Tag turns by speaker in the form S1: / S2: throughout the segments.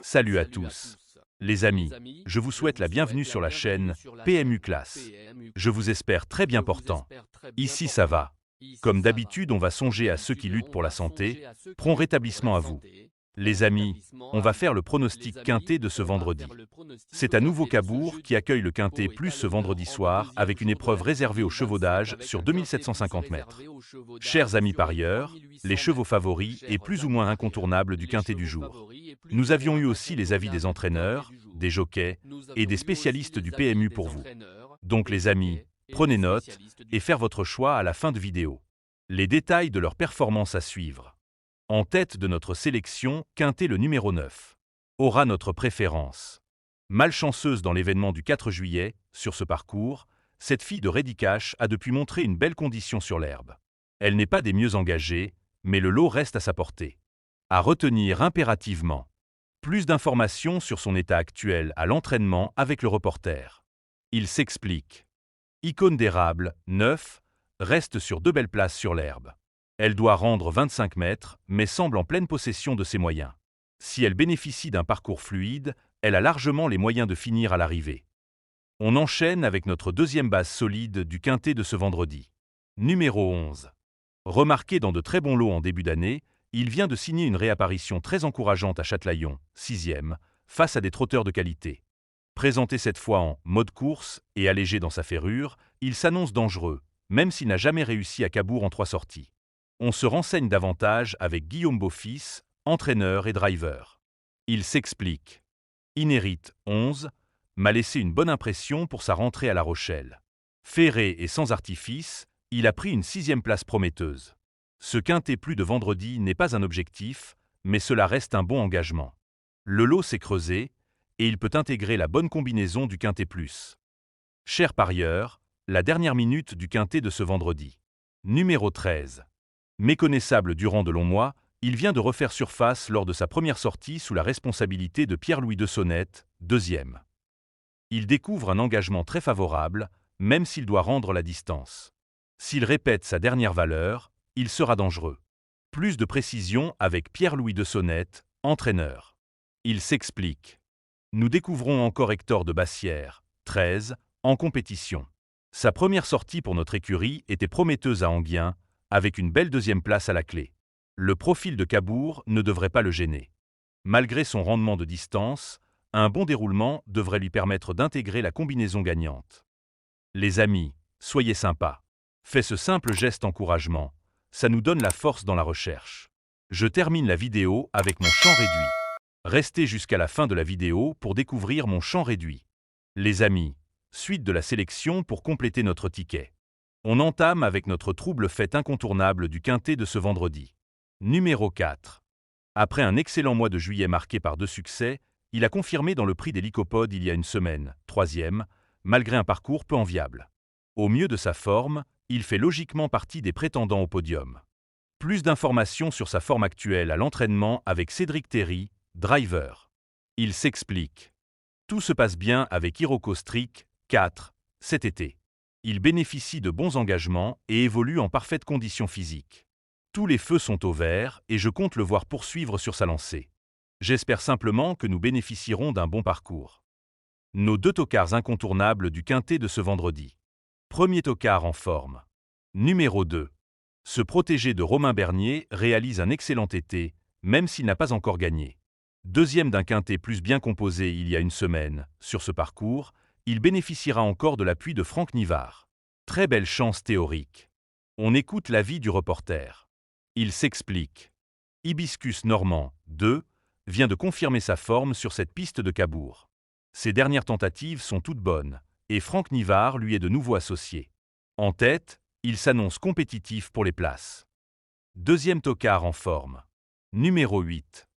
S1: Salut à tous. Les amis, je vous souhaite la bienvenue sur la chaîne PMU Classe. Je vous espère très bien portant. Ici ça va. Comme d'habitude, on va songer à ceux qui luttent pour la santé. Prompt rétablissement à vous. Les amis, on va faire le pronostic quintet de ce vendredi. C'est à nouveau Cabourg qui accueille le quintet plus ce vendredi soir avec une épreuve réservée aux chevaudages sur 2750 mètres. Chers amis parieurs, les chevaux favoris et plus ou moins incontournables du quintet du jour. Nous avions eu aussi les avis des entraîneurs, des jockeys et des spécialistes du PMU pour vous. Donc les amis, prenez note et faire votre choix à la fin de vidéo. Les détails de leur performance à suivre. En tête de notre sélection, quintet le numéro 9. Aura notre préférence. Malchanceuse dans l'événement du 4 juillet, sur ce parcours, cette fille de Redicash a depuis montré une belle condition sur l'herbe. Elle n'est pas des mieux engagées, mais le lot reste à sa portée. À retenir impérativement. Plus d'informations sur son état actuel à l'entraînement avec le reporter. Il s'explique. Icône d'érable, 9, reste sur 2 belles places sur l'herbe. Elle doit rendre 25 mètres, mais semble en pleine possession de ses moyens. Si elle bénéficie d'un parcours fluide, elle a largement les moyens de finir à l'arrivée. On enchaîne avec notre deuxième base solide du quintet de ce vendredi. Numéro 11. Remarqué dans de très bons lots en début d'année, il vient de signer une réapparition très encourageante à Châtelaillon, 6e, face à des trotteurs de qualité. Présenté cette fois en mode course et allégé dans sa ferrure, il s'annonce dangereux, même s'il n'a jamais réussi à Cabourg en 3 sorties. On se renseigne davantage avec Guillaume Beaufils, entraîneur et driver. Il s'explique. Inérite, 11, m'a laissé une bonne impression pour sa rentrée à La Rochelle. Ferré et sans artifice, il a pris une 6e place prometteuse. Ce quintet plus de vendredi n'est pas un objectif, mais cela reste un bon engagement. Le lot s'est creusé, et il peut intégrer la bonne combinaison du quintet plus. Chers parieurs, la dernière minute du quintet de ce vendredi. Numéro 13. Méconnaissable durant de longs mois, il vient de refaire surface lors de sa première sortie sous la responsabilité de Pierre-Louis de Sonnette, 2e. Il découvre un engagement très favorable, même s'il doit rendre la distance. S'il répète sa dernière valeur, il sera dangereux. Plus de précision avec Pierre-Louis de Sonnette, entraîneur. Il s'explique. Nous découvrons encore Hector de Bassière, 13, en compétition. Sa première sortie pour notre écurie était prometteuse à Enghien, avec une belle 2e place à la clé. Le profil de Cabourg ne devrait pas le gêner. Malgré son rendement de distance, un bon déroulement devrait lui permettre d'intégrer la combinaison gagnante. Les amis, soyez sympas. Faites ce simple geste encouragement. Ça nous donne la force dans la recherche. Je termine la vidéo avec mon champ réduit. Restez jusqu'à la fin de la vidéo pour découvrir mon champ réduit. Les amis, suite de la sélection pour compléter notre ticket. On entame avec notre trouble fête incontournable du quintet de ce vendredi. Numéro 4. Après un excellent mois de juillet marqué par 2 succès, il a confirmé dans le prix des Lycopodes il y a une semaine, 3e, malgré un parcours peu enviable. Au mieux de sa forme, il fait logiquement partie des prétendants au podium. Plus d'informations sur sa forme actuelle à l'entraînement avec Cédric Terry, driver. Il s'explique. Tout se passe bien avec Hiroko Strick, 4, cet été. Il bénéficie de bons engagements et évolue en parfaite condition physique. Tous les feux sont au vert et je compte le voir poursuivre sur sa lancée. J'espère simplement que nous bénéficierons d'un bon parcours. Nos 2 tocards incontournables du quintet de ce vendredi. Premier tocard en forme. Numéro 2. Ce protégé de Romain Bernier réalise un excellent été, même s'il n'a pas encore gagné. 2e d'un quintet plus bien composé il y a une semaine, sur ce parcours, il bénéficiera encore de l'appui de Franck Nivard. Très belle chance théorique. On écoute l'avis du reporter. Il s'explique. Hibiscus Normand, 2, vient de confirmer sa forme sur cette piste de Cabourg. Ses dernières tentatives sont toutes bonnes, et Franck Nivard lui est de nouveau associé. En tête, il s'annonce compétitif pour les places. 2e tocard en forme. Numéro 8.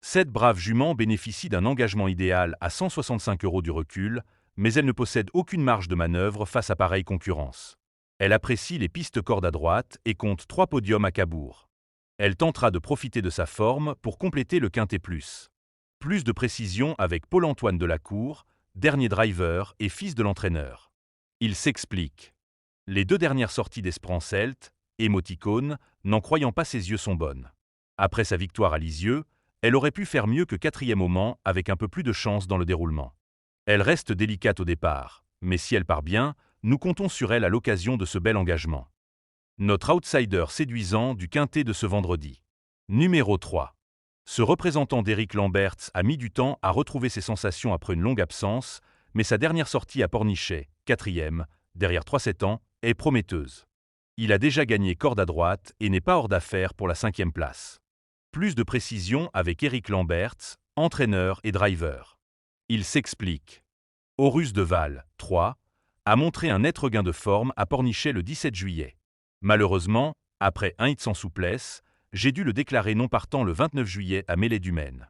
S1: Cette brave jument bénéficie d'un engagement idéal à 165 € du recul, mais elle ne possède aucune marge de manœuvre face à pareille concurrence. Elle apprécie les pistes cordes à droite et compte 3 podiums à Cabourg. Elle tentera de profiter de sa forme pour compléter le quintet plus. Plus de précision avec Paul-Antoine Delacour, dernier driver et fils de l'entraîneur. Il s'explique. Les 2 dernières sorties d'Esprancelt, émoticône, n'en croyant pas ses yeux sont bonnes. Après sa victoire à Lisieux, Elle aurait pu faire mieux que 4e au Mans avec un peu plus de chance dans le déroulement. Elle reste délicate au départ, mais si elle part bien, nous comptons sur elle à l'occasion de ce bel engagement. Notre outsider séduisant du quintet de ce vendredi. Numéro 3. Ce représentant d'Éric Lamberts a mis du temps à retrouver ses sensations après une longue absence, mais sa dernière sortie à Pornichet, 4e, derrière 3-7 ans, est prometteuse. Il a déjà gagné corde à droite et n'est pas hors d'affaire pour la 5e place. Plus de précision avec Éric Lamberts, entraîneur et driver. Il s'explique. Horus de Val, 3, a montré un net regain de forme à Pornichet le 17 juillet. Malheureusement, après un hit sans souplesse, j'ai dû le déclarer non partant le 29 juillet à Mêlée-du-Maine.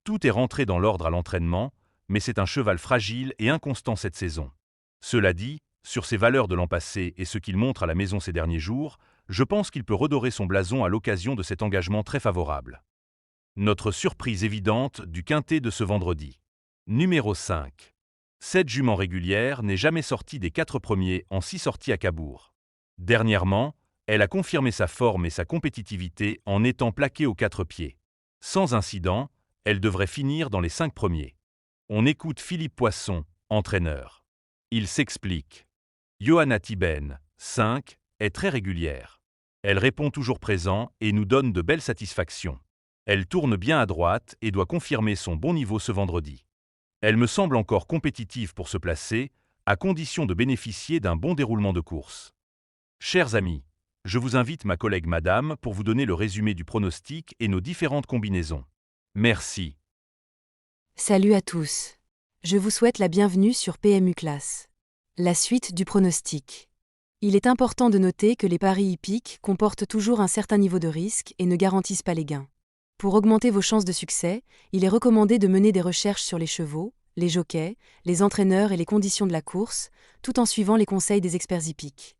S1: Tout est rentré dans l'ordre à l'entraînement, mais c'est un cheval fragile et inconstant cette saison. Cela dit, sur ses valeurs de l'an passé et ce qu'il montre à la maison ces derniers jours, je pense qu'il peut redorer son blason à l'occasion de cet engagement très favorable. Notre surprise évidente du quintet de ce vendredi. Numéro 5. Cette jument régulière n'est jamais sortie des 4 premiers en 6 sorties à Cabourg. Dernièrement, elle a confirmé sa forme et sa compétitivité en étant plaquée aux 4 pieds. Sans incident, elle devrait finir dans les 5 premiers. On écoute Philippe Poisson, entraîneur. Il s'explique. Johanna Thiben, 5, est très régulière. Elle répond toujours présent et nous donne de belles satisfactions. Elle tourne bien à droite et doit confirmer son bon niveau ce vendredi. Elle me semble encore compétitive pour se placer, à condition de bénéficier d'un bon déroulement de course. Chers amis, je vous invite ma collègue Madame pour vous donner le résumé du pronostic et nos différentes combinaisons. Merci.
S2: Salut à tous. Je vous souhaite la bienvenue sur PMU Class. La suite du pronostic. Il est important de noter que les paris hippiques comportent toujours un certain niveau de risque et ne garantissent pas les gains. Pour augmenter vos chances de succès, il est recommandé de mener des recherches sur les chevaux, les jockeys, les entraîneurs et les conditions de la course, tout en suivant les conseils des experts hippiques.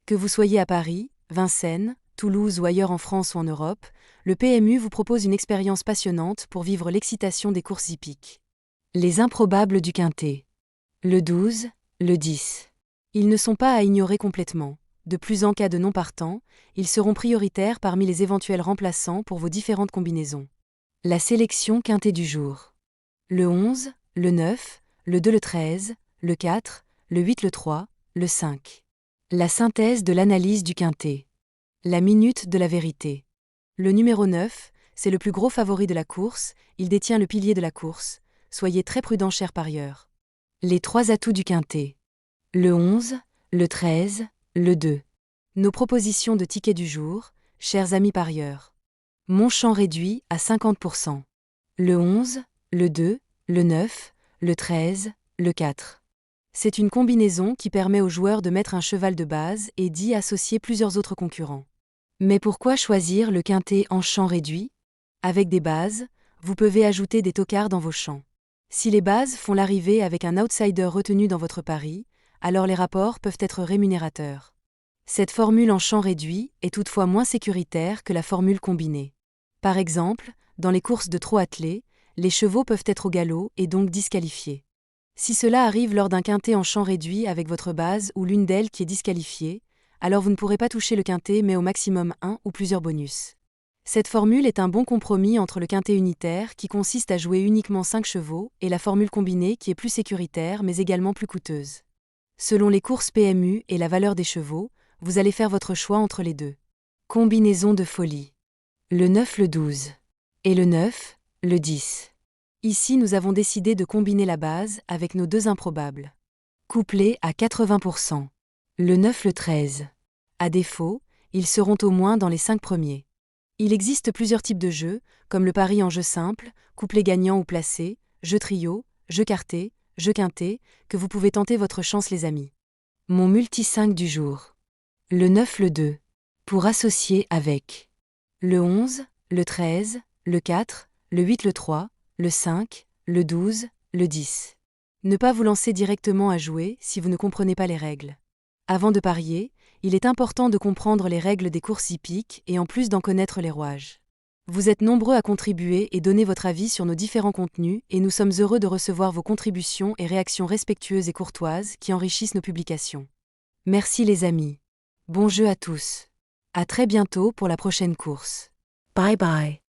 S2: Que vous soyez à Paris, Vincennes, Toulouse ou ailleurs en France ou en Europe, le PMU vous propose une expérience passionnante pour vivre l'excitation des courses hippiques. Les improbables du quintet. Le 12, le 10. Ils ne sont pas à ignorer complètement. De plus en cas de non partant, ils seront prioritaires parmi les éventuels remplaçants pour vos différentes combinaisons. La sélection quintet du jour. Le 11, le 9, le 2 le 13, le 4, le 8 le 3, le 5. La synthèse de l'analyse du quintet. La minute de la vérité. Le numéro 9, c'est le plus gros favori de la course, il détient le pilier de la course. Soyez très prudents chers parieurs. Les 3 atouts du quintet. Le 11, le 13, le 2. Nos propositions de tickets du jour, chers amis parieurs. Mon champ réduit à 50%. Le 11, le 2, le 9, le 13, le 4. C'est une combinaison qui permet aux joueurs de mettre un cheval de base et d'y associer plusieurs autres concurrents. Mais pourquoi choisir le quintet en champ réduit ? Avec des bases, vous pouvez ajouter des tocards dans vos champs. Si les bases font l'arrivée avec un outsider retenu dans votre pari, alors les rapports peuvent être rémunérateurs. Cette formule en champ réduit est toutefois moins sécuritaire que la formule combinée. Par exemple, dans les courses de trot attelé, les chevaux peuvent être au galop et donc disqualifiés. Si cela arrive lors d'un quintet en champ réduit avec votre base ou l'une d'elles qui est disqualifiée, alors vous ne pourrez pas toucher le quintet mais au maximum un ou plusieurs bonus. Cette formule est un bon compromis entre le quintet unitaire qui consiste à jouer uniquement 5 chevaux et la formule combinée qui est plus sécuritaire mais également plus coûteuse. Selon les courses PMU et la valeur des chevaux, vous allez faire votre choix entre les deux. Combinaison de folie. Le 9 le 12. Et le 9, le 10. Ici nous avons décidé de combiner la base avec nos 2 improbables. Couplés à 80%. Le 9 le 13. À défaut, ils seront au moins dans les 5 premiers. Il existe plusieurs types de jeux, comme le pari en jeu simple, couplet gagnant ou placé, jeu trio, jeu quarté, jeu quintet, que vous pouvez tenter votre chance les amis. Mon multi 5 du jour. Le 9 le 2. Pour associer avec. Le 11, le 13, le 4, le 8 le 3, le 5, le 12, le 10. Ne pas vous lancer directement à jouer si vous ne comprenez pas les règles. Avant de parier, il est important de comprendre les règles des courses hippiques et en plus d'en connaître les rouages. Vous êtes nombreux à contribuer et donner votre avis sur nos différents contenus et nous sommes heureux de recevoir vos contributions et réactions respectueuses et courtoises qui enrichissent nos publications. Merci les amis. Bon jeu à tous. À très bientôt pour la prochaine course. Bye bye.